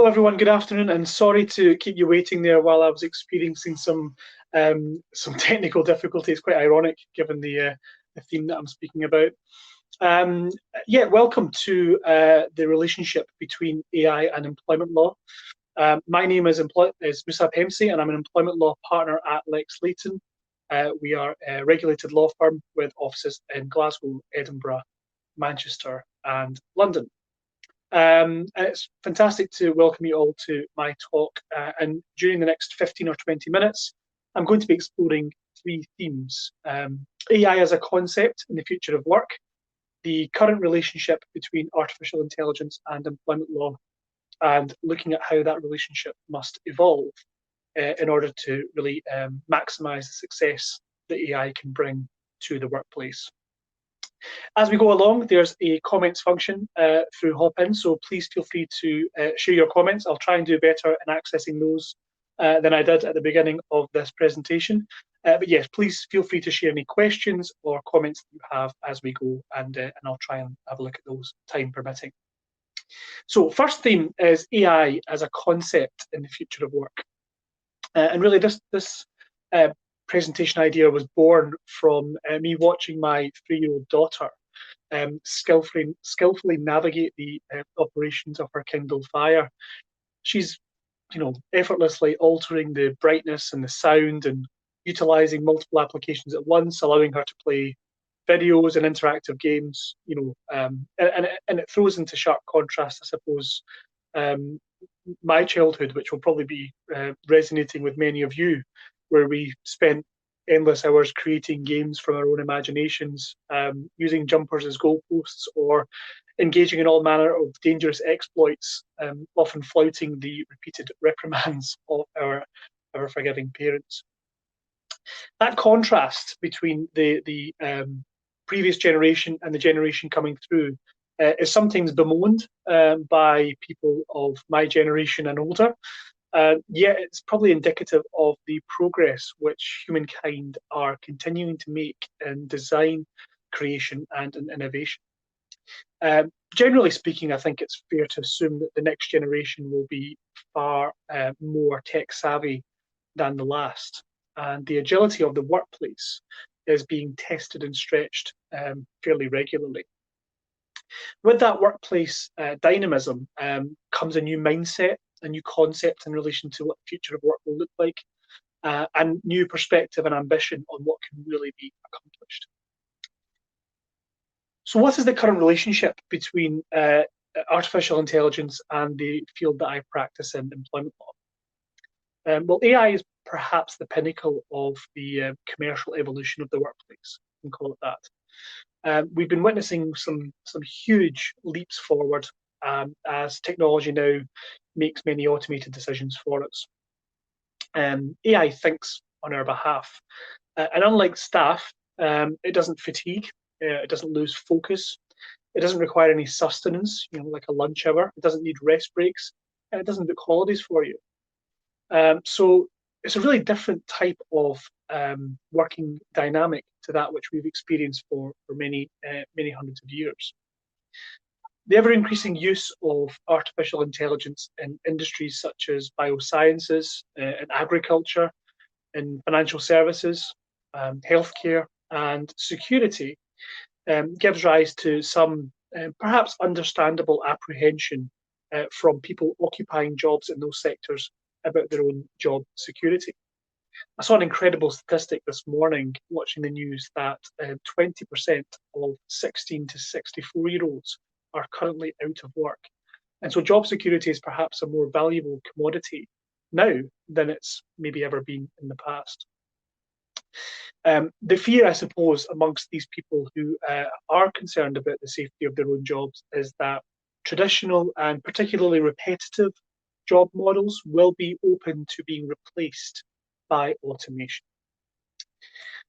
Hello, everyone. Good afternoon, and sorry to keep you waiting there while I was experiencing some technical difficulties. Quite ironic, given the theme that I'm speaking about. Um, yeah, welcome to the relationship between AI and employment law. My name is Musab Hemsi, and I'm an employment law partner at LexLeyton. We are a regulated law firm with offices in Glasgow, Edinburgh, Manchester, and London. And it's fantastic to welcome you all to my talk. And during the next 15 or 20 minutes, I'm going to be exploring three themes. AI as a concept in the future of work, the current relationship between artificial intelligence and employment law, and looking at how that relationship must evolve in order to really maximize the success that AI can bring to the workplace. As we go along, there's a comments function through Hopin, so please feel free to share your comments. I'll try and do better in accessing those than I did at the beginning of this presentation. But yes, please feel free to share any questions or comments that you have as we go, and I'll try and have a look at those, time permitting. So first theme is AI as a concept in the future of work. And really this presentation idea was born from me watching my 3-year-old daughter skillfully navigate the operations of her Kindle Fire. She's, effortlessly altering the brightness and the sound and utilizing multiple applications at once, allowing her to play videos and interactive games. And it throws into sharp contrast, I suppose, my childhood, which will probably be resonating with many of you, where we spent endless hours creating games from our own imaginations, using jumpers as goalposts, or engaging in all manner of dangerous exploits, often flouting the repeated reprimands of our forgiving parents. That contrast between the previous generation and the generation coming through is sometimes bemoaned by people of my generation and older. Yet it's probably indicative of the progress which humankind are continuing to make in design, creation, and in innovation. Generally speaking, I think it's fair to assume that the next generation will be far more tech savvy than the last, and the agility of the workplace is being tested and stretched fairly regularly. With that workplace dynamism comes a new mindset, a new concept in relation to what the future of work will look like, and new perspective and ambition on what can really be accomplished. So what is the current relationship between artificial intelligence and the field that I practice in, employment law? Well, AI is perhaps the pinnacle of the commercial evolution of the workplace, we can call it that. We've been witnessing some huge leaps forward as technology now makes many automated decisions for us. AI thinks on our behalf, and unlike staff, it doesn't fatigue, it doesn't lose focus, it doesn't require any sustenance, like a lunch hour, it doesn't need rest breaks, and it doesn't book holidays for you. So it's a really different type of working dynamic to that which we've experienced for many hundreds of years. The ever-increasing use of artificial intelligence in industries such as biosciences, in agriculture, in financial services, healthcare, and security gives rise to some perhaps understandable apprehension from people occupying jobs in those sectors about their own job security. I saw an incredible statistic this morning watching the news that 20% of 16 to 64-year-olds are currently out of work. And so job security is perhaps a more valuable commodity now than it's maybe ever been in the past. The fear, I suppose, amongst these people who are concerned about the safety of their own jobs is that traditional and particularly repetitive job models will be open to being replaced by automation.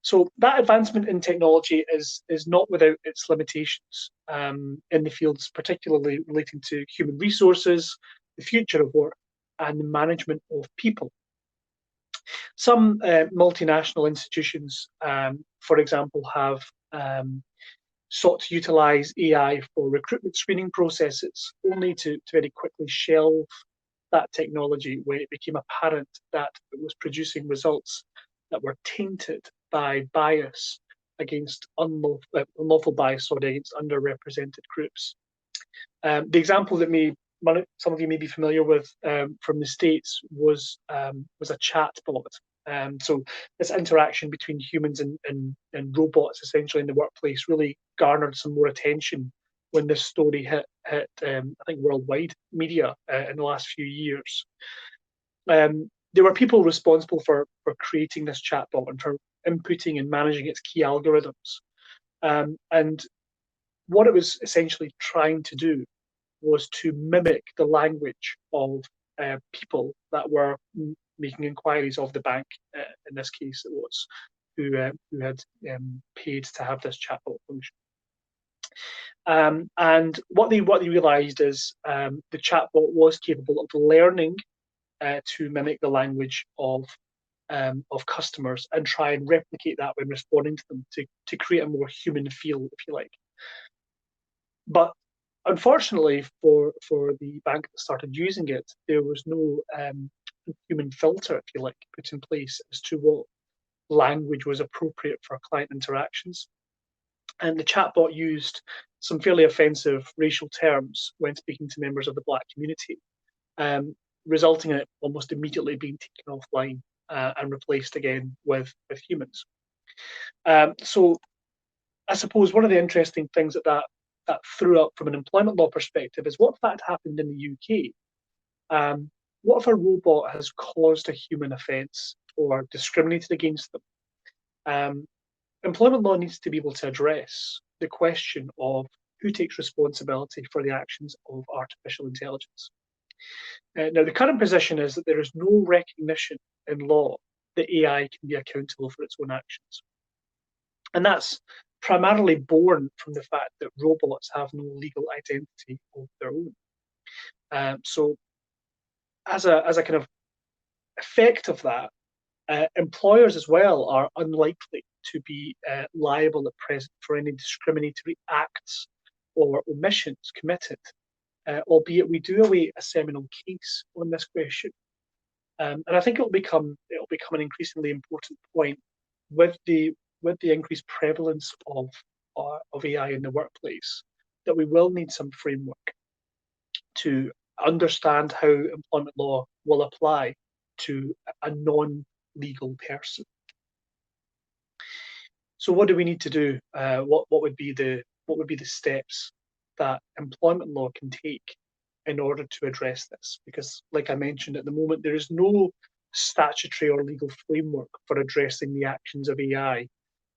So that advancement in technology is not without its limitations in the fields particularly relating to human resources, the future of work, and the management of people. Some multinational institutions, for example, have sought to utilize AI for recruitment screening processes, only to very quickly shelve that technology when it became apparent that it was producing results that were tainted by bias against unlawful bias, sorry, against underrepresented groups. The example that some of you may be familiar with from the States was a chat bot. So this interaction between humans and robots, essentially in the workplace, really garnered some more attention when this story hit I think worldwide media in the last few years. There were people responsible for creating this chatbot and for inputting and managing its key algorithms. And what it was essentially trying to do was to mimic the language of people that were making inquiries of the bank, in this case it was, who had paid to have this chatbot function. And what they realised is the chatbot was capable of learning to mimic the language of customers and try and replicate that when responding to them to create a more human feel, if you like. But unfortunately for the bank that started using it, there was no human filter, if you like, put in place as to what language was appropriate for client interactions. And the chatbot used some fairly offensive racial terms when speaking to members of the Black community, resulting in it almost immediately being taken offline and replaced again with humans. So I suppose one of the interesting things that threw up from an employment law perspective is what in fact happened in the UK. What if a robot has caused a human offence or discriminated against them? Employment law needs to be able to address the question of who takes responsibility for the actions of artificial intelligence. Now, the current position is that there is no recognition in law that AI can be accountable for its own actions. And that's primarily born from the fact that robots have no legal identity of their own. So as a kind of effect of that, employers as well are unlikely to be liable at present for any discriminatory acts or omissions committed, albeit we do await a seminal case on this question. And I think it'll become an increasingly important point with the increased prevalence of AI in the workplace, that we will need some framework to understand how employment law will apply to a non-legal person. So what do we need to do? What would be the steps that employment law can take in order to address this? Because, like I mentioned, at the moment there is no statutory or legal framework for addressing the actions of AI.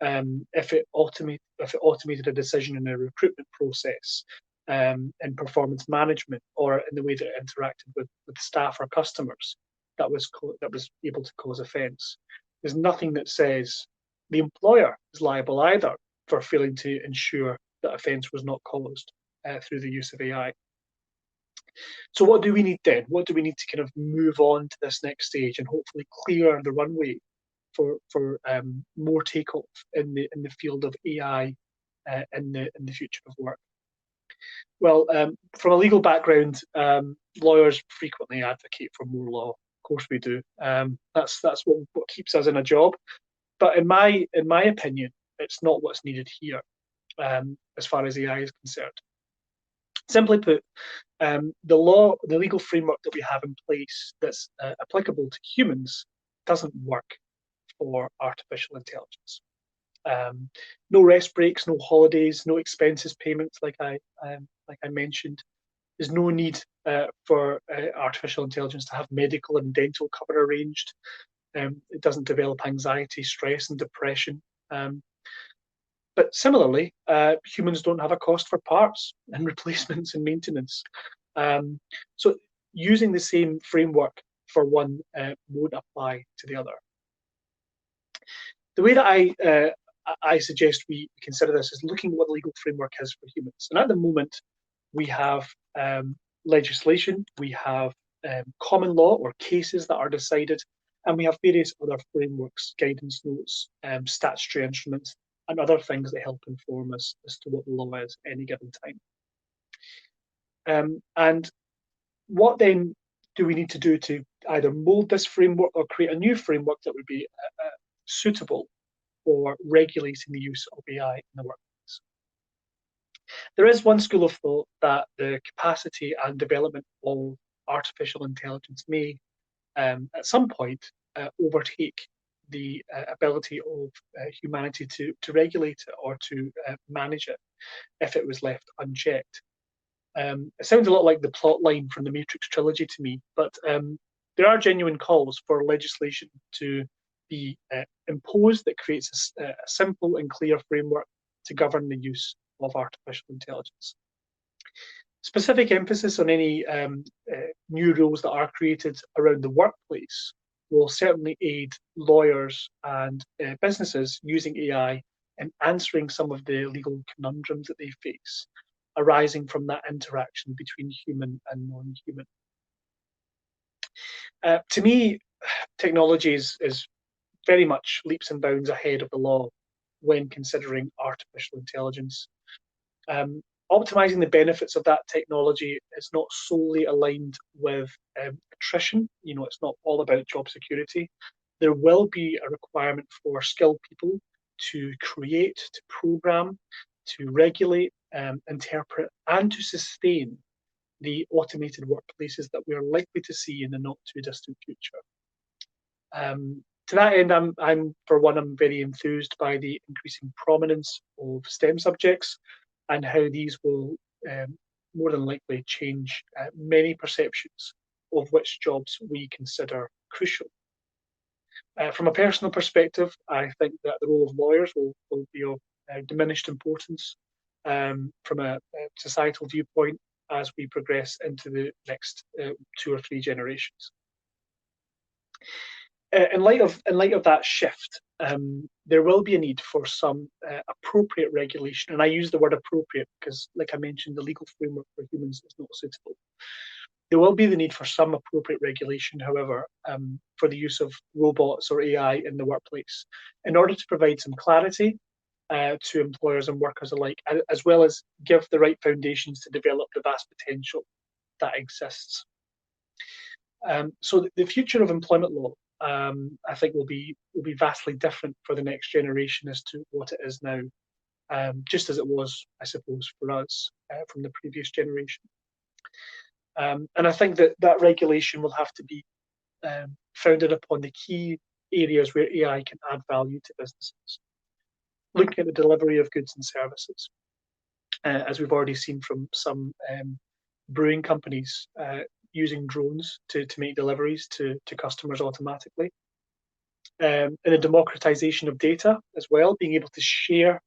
If it automated a decision in a recruitment process, in performance management, or in the way that it interacted with staff or customers, that was able to cause offence. There's nothing that says the employer is liable either for failing to ensure that offence was not caused through the use of AI. So what do we need then? What do we need to kind of move on to this next stage and hopefully clear the runway for more takeoff in the field of AI in the future of work? Well, from a legal background, lawyers frequently advocate for more law. Of course we do. That's what keeps us in a job. But in my opinion, it's not what's needed here, as far as AI is concerned. Simply put, the legal framework that we have in place that's applicable to humans doesn't work for artificial intelligence. No rest breaks, no holidays, no expenses payments, like I mentioned. There's no need for artificial intelligence to have medical and dental cover arranged. It doesn't develop anxiety, stress, and depression. But similarly, humans don't have a cost for parts and replacements and maintenance. So using the same framework for one won't apply to the other. The way that I suggest we consider this is looking at what the legal framework is for humans. And at the moment, we have legislation, we have common law or cases that are decided, and we have various other frameworks, guidance notes, statutory instruments, and other things that help inform us as to what the law is at any given time. And what then do we need to do to either mold this framework or create a new framework that would be suitable for regulating the use of AI in the workplace? There is one school of thought that the capacity and development of artificial intelligence may, at some point, overtake the ability of humanity to regulate it or to manage it if it was left unchecked. It sounds a lot like the plot line from the Matrix trilogy to me, but there are genuine calls for legislation to be imposed that creates a simple and clear framework to govern the use of artificial intelligence. Specific emphasis on any new rules that are created around the workplace will certainly aid lawyers and businesses using AI in answering some of the legal conundrums that they face arising from that interaction between human and non-human. To me, technology is very much leaps and bounds ahead of the law when considering artificial intelligence. Optimizing the benefits of that technology is not solely aligned with attrition. It's not all about job security. There will be a requirement for skilled people to create, to program, to regulate, interpret, and to sustain the automated workplaces that we are likely to see in the not too distant future. To that end, I'm very enthused by the increasing prominence of STEM subjects and how these will more than likely change many perceptions of which jobs we consider crucial. From a personal perspective, I think that the role of lawyers will be of diminished importance from a societal viewpoint as we progress into the next 2 or 3 generations. In light of that shift, there will be a need for some appropriate regulation, and I use the word appropriate because, like I mentioned, the legal framework for humans is not suitable. There will be the need for some appropriate regulation, however, for the use of robots or AI in the workplace, in order to provide some clarity to employers and workers alike, as well as give the right foundations to develop the vast potential that exists. So the future of employment law, I think, will be vastly different for the next generation as to what it is now, just as it was, I suppose, for us from the previous generation. And I think that regulation will have to be founded upon the key areas where AI can add value to businesses. Looking at the delivery of goods and services, as we've already seen from some brewing companies using drones to make deliveries to customers automatically. And the democratization of data as well, being able to share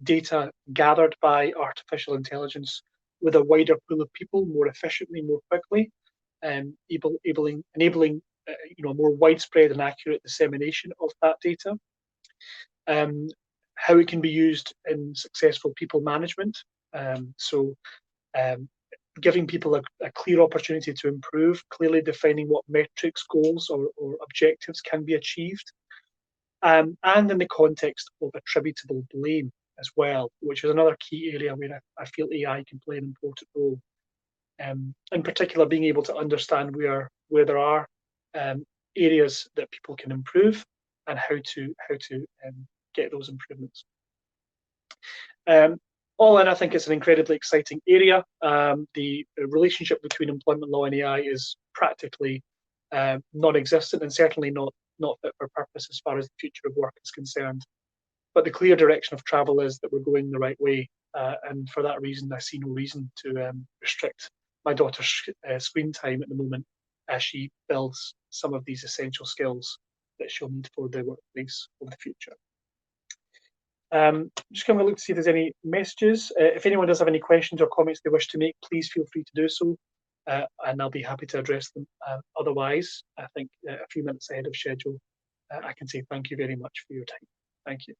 data gathered by artificial intelligence with a wider pool of people more efficiently, more quickly, enabling more widespread and accurate dissemination of that data. How it can be used in successful people management. Giving people a clear opportunity to improve, clearly defining what metrics, goals, or objectives can be achieved, and in the context of attributable blame as well, which is another key area where I feel AI can play an important role. In particular, being able to understand where there are areas that people can improve and how to get those improvements. All in, I think it's an incredibly exciting area. The relationship between employment law and AI is practically non-existent and certainly not fit for purpose as far as the future of work is concerned. But the clear direction of travel is that we're going the right way, and for that reason, I see no reason to restrict my daughter's screen time at the moment as she builds some of these essential skills that she'll need for the workplace of the future. Just going to look to see if there's any messages. If anyone does have any questions or comments they wish to make, please feel free to do so, and I'll be happy to address them. Otherwise, I think a few minutes ahead of schedule, I can say thank you very much for your time. Thank you.